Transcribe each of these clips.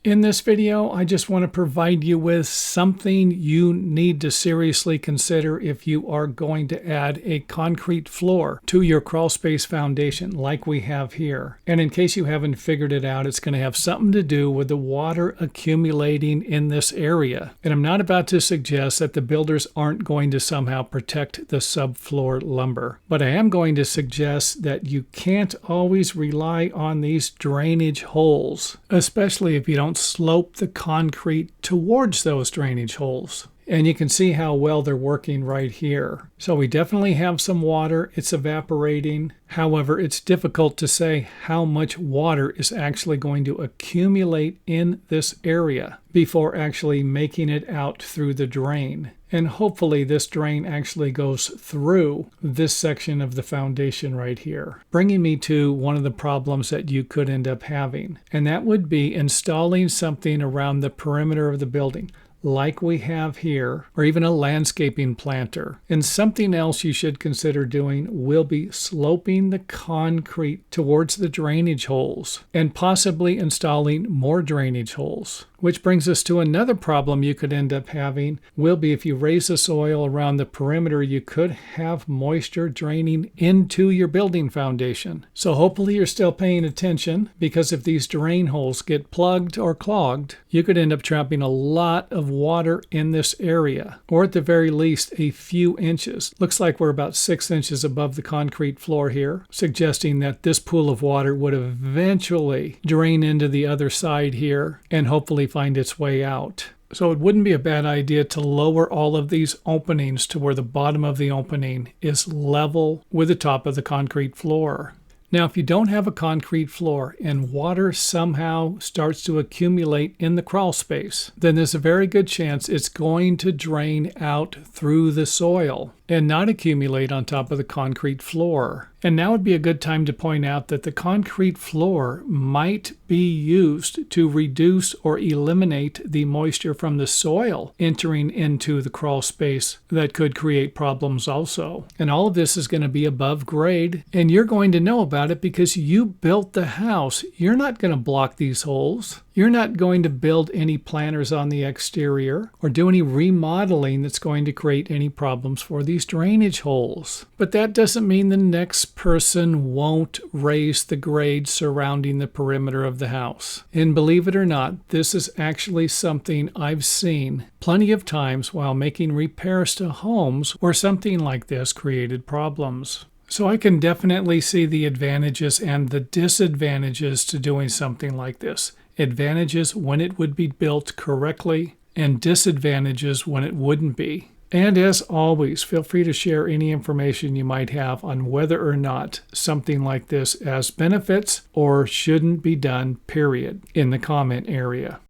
In this video, I just want to provide you with something you need to seriously consider if you are going to add a concrete floor to your crawlspace foundation like we have here. And in case you haven't figured it out, it's going to have something to do with the water accumulating in this area. And I'm not about to suggest that the builders aren't going to somehow protect the subfloor lumber, but I am going to suggest that you can't always rely on these drainage holes, especially if you don't slope the concrete towards those drainage holes. And you can see how well they're working right here. So we definitely have some water. It's evaporating. However, it's difficult to say how much water is actually going to accumulate in this area before actually making it out through the drain. And hopefully this drain actually goes through this section of the foundation right here, bringing me to one of the problems that you could end up having. And that would be installing something around the perimeter of the building, like we have here, or even a landscaping planter. And something else you should consider doing will be sloping the concrete towards the drainage holes and possibly installing more drainage holes. Which brings us to another problem you could end up having will be if you raise the soil around the perimeter, you could have moisture draining into your building foundation. So hopefully you're still paying attention, because if these drain holes get plugged or clogged, you could end up trapping a lot of water in this area, or at the very least a few inches. Looks like we're about 6 inches above the concrete floor here, suggesting that this pool of water would eventually drain into the other side here and hopefully find its way out. So it wouldn't be a bad idea to lower all of these openings to where the bottom of the opening is level with the top of the concrete floor. Now, if you don't have a concrete floor and water somehow starts to accumulate in the crawl space, then there's a very good chance it's going to drain out through the soil and not accumulate on top of the concrete floor. And now would be a good time to point out that the concrete floor might be used to reduce or eliminate the moisture from the soil entering into the crawl space that could create problems also. And all of this is going to be above grade, and you're going to know about it because you built the house. You're not going to block these holes. You're not going to build any planters on the exterior or do any remodeling that's going to create any problems for these drainage holes. But that doesn't mean the next person won't raise the grade surrounding the perimeter of the house. And believe it or not, this is actually something I've seen plenty of times while making repairs to homes where something like this created problems. So I can definitely see the advantages and the disadvantages to doing something like this. Advantages when it would be built correctly, and disadvantages when it wouldn't be. And as always, feel free to share any information you might have on whether or not something like this has benefits or shouldn't be done, period, in the comment area.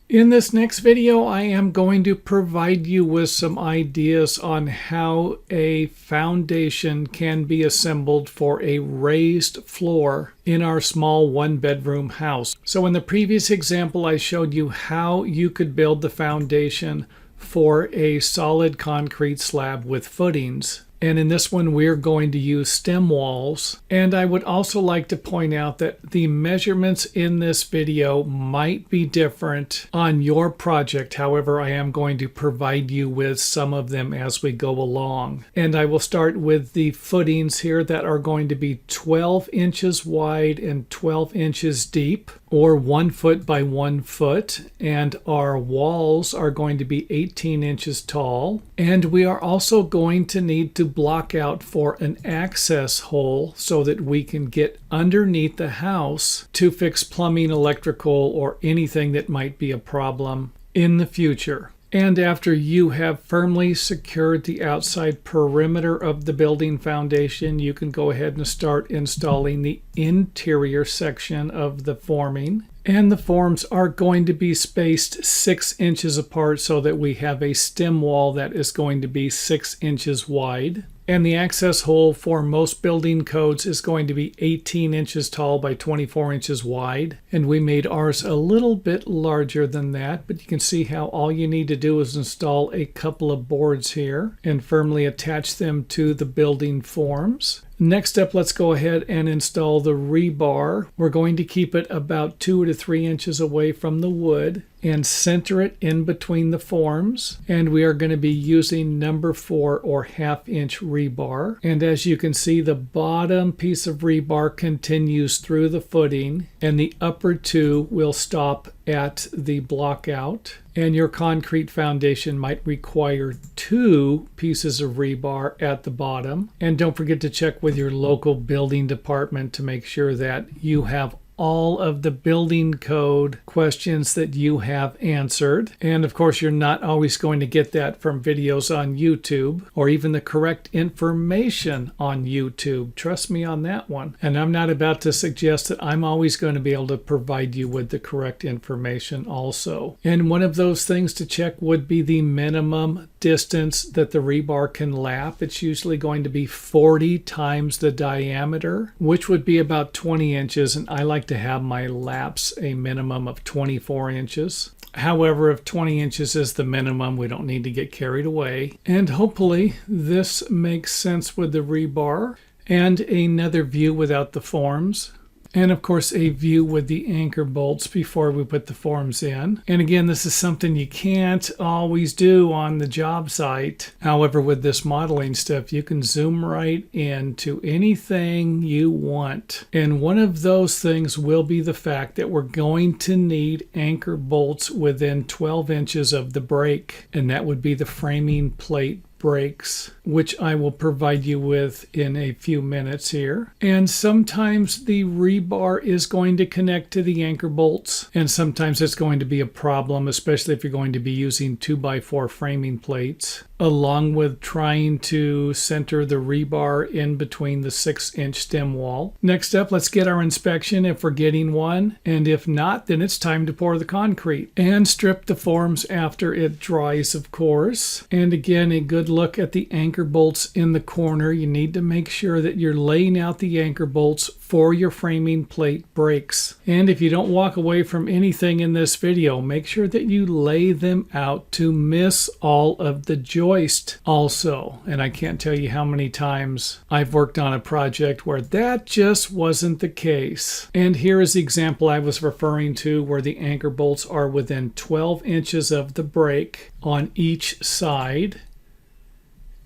In this next video, I am going to provide you with some ideas on how a foundation can be assembled for a raised floor in our small one-bedroom house. So in the previous example, I showed you how you could build the foundation for a solid concrete slab with footings. And in this one, we're going to use stem walls. And I would also like to point out that the measurements in this video might be different on your project. However, I am going to provide you with some of them as we go along. And I will start with the footings here that are going to be 12 inches wide and 12 inches deep, or 1 foot by 1 foot. And our walls are going to be 18 inches tall. And we are also going to need to block out for an access hole so that we can get underneath the house to fix plumbing, electrical, or anything that might be a problem in the future. And after you have firmly secured the outside perimeter of the building foundation, you can go ahead and start installing the interior section of the forming. And the forms are going to be spaced 6 inches apart so that we have a stem wall that is going to be 6 inches wide. And the access hole for most building codes is going to be 18 inches tall by 24 inches wide. And we made ours a little bit larger than that, but you can see how all you need to do is install a couple of boards here and firmly attach them to the building forms. Next up, let's go ahead and install the rebar. We're going to keep it about 2 to 3 inches away from the wood and center it in between the forms. And we are going to be using number 4 or 1/2 inch rebar. And as you can see, the bottom piece of rebar continues through the footing and the upper 2 will stop at the block out. And your concrete foundation might require 2 pieces of rebar at the bottom. And don't forget to check with your local building department to make sure that you have all of the building code questions that you have answered. And of course, you're not always going to get that from videos on YouTube or even the correct information on YouTube. Trust me on that one. And I'm not about to suggest that I'm always going to be able to provide you with the correct information also. And one of those things to check would be the minimum distance that the rebar can lap. It's usually going to be 40 times the diameter, which would be about 20 inches. And I like to have my laps a minimum of 24 inches. However, if 20 inches is the minimum, we don't need to get carried away. And hopefully this makes sense with the rebar. And another view without the forms. And of course, a view with the anchor bolts before we put the forms in. And again, this is something you can't always do on the job site. However, with this modeling stuff, you can zoom right into anything you want. And one of those things will be the fact that we're going to need anchor bolts within 12 inches of the break. And that would be the framing plate breaks, which I will provide you with in a few minutes here. And sometimes the rebar is going to connect to the anchor bolts, and sometimes it's going to be a problem, especially if you're going to be using 2x4 framing plates, along with trying to center the rebar in between the 6-inch stem wall. Next up, let's get our inspection if we're getting one, and if not, then it's time to pour the concrete and strip the forms after it dries, of course. And again, a good look at the anchor bolts in the corner. You need to make sure that you're laying out the anchor bolts for your framing plate breaks. And if you don't walk away from anything in this video, make sure that you lay them out to miss all of the joist also. And I can't tell you how many times I've worked on a project where that just wasn't the case. And here is the example I was referring to where the anchor bolts are within 12 inches of the break on each side.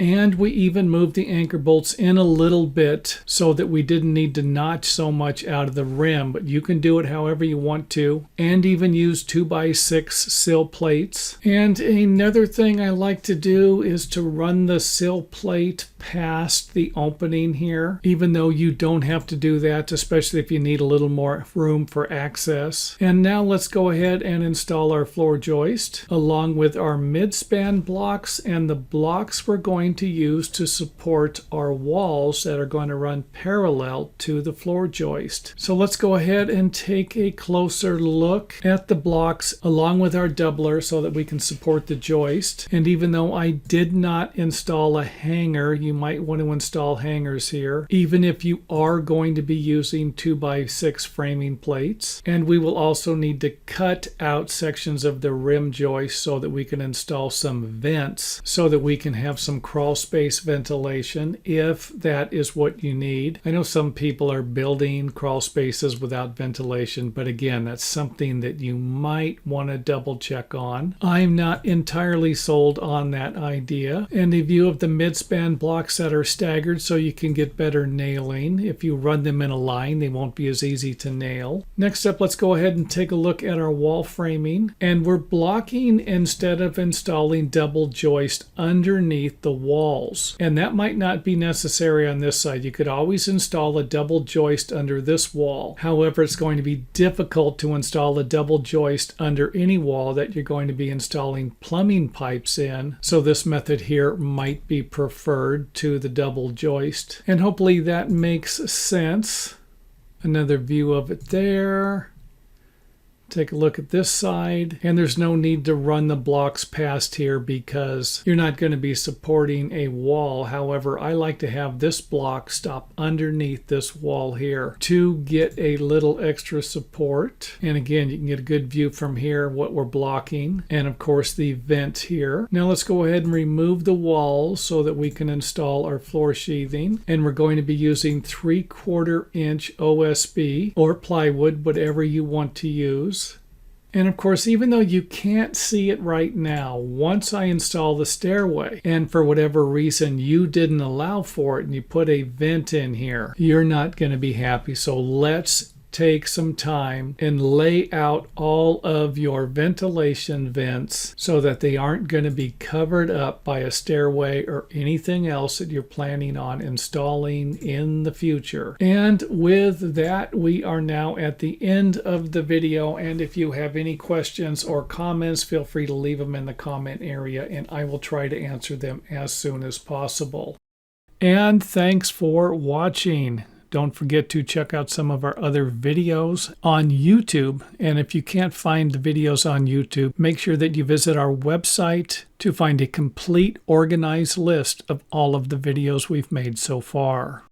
And we even moved the anchor bolts in a little bit so that we didn't need to notch so much out of the rim, but you can do it however you want to, and even use 2x6 sill plates. And another thing I like to do is to run the sill plate past the opening here, even though you don't have to do that, especially if you need a little more room for access. And now let's go ahead and install our floor joist along with our mid-span blocks and the blocks we're going to use to support our walls that are going to run parallel to the floor joist. So let's go ahead and take a closer look at the blocks along with our doubler so that we can support the joist. And even though I did not install a hanger, you might want to install hangers here, even if you are going to be using 2x6 framing plates. And we will also need to cut out sections of the rim joist so that we can install some vents so that we can have some crawl space ventilation if that is what you need. I know some people are building crawl spaces without ventilation, but again, that's something that you might want to double check on. I'm not entirely sold on that idea. And a view of the mid-span blocks that are staggered so you can get better nailing. If you run them in a line, they won't be as easy to nail. Next up, let's go ahead and take a look at our wall framing. And we're blocking instead of installing double joist underneath the walls. And that might not be necessary on this side. You could always install a double joist under this wall. However, it's going to be difficult to install a double joist under any wall that you're going to be installing plumbing pipes in. So this method here might be preferred to the double joist. And hopefully that makes sense. Another view of it there. Take a look at this side, and there's no need to run the blocks past here because you're not going to be supporting a wall. However, I like to have this block stop underneath this wall here to get a little extra support. And again, you can get a good view from here what we're blocking, and of course the vent here. Now let's go ahead and remove the walls so that we can install our floor sheathing, and we're going to be using 3/4 inch OSB or plywood, whatever you want to use. And of course, even though you can't see it right now, once I install the stairway and for whatever reason you didn't allow for it and you put a vent in here, you're not going to be happy. So let's take some time and lay out all of your ventilation vents so that they aren't going to be covered up by a stairway or anything else that you're planning on installing in the future. And with that, we are now at the end of the video, and if you have any questions or comments, feel free to leave them in the comment area and I will try to answer them as soon as possible. And thanks for watching. Don't forget to check out some of our other videos on YouTube. And if you can't find the videos on YouTube, make sure that you visit our website to find a complete organized list of all of the videos we've made so far.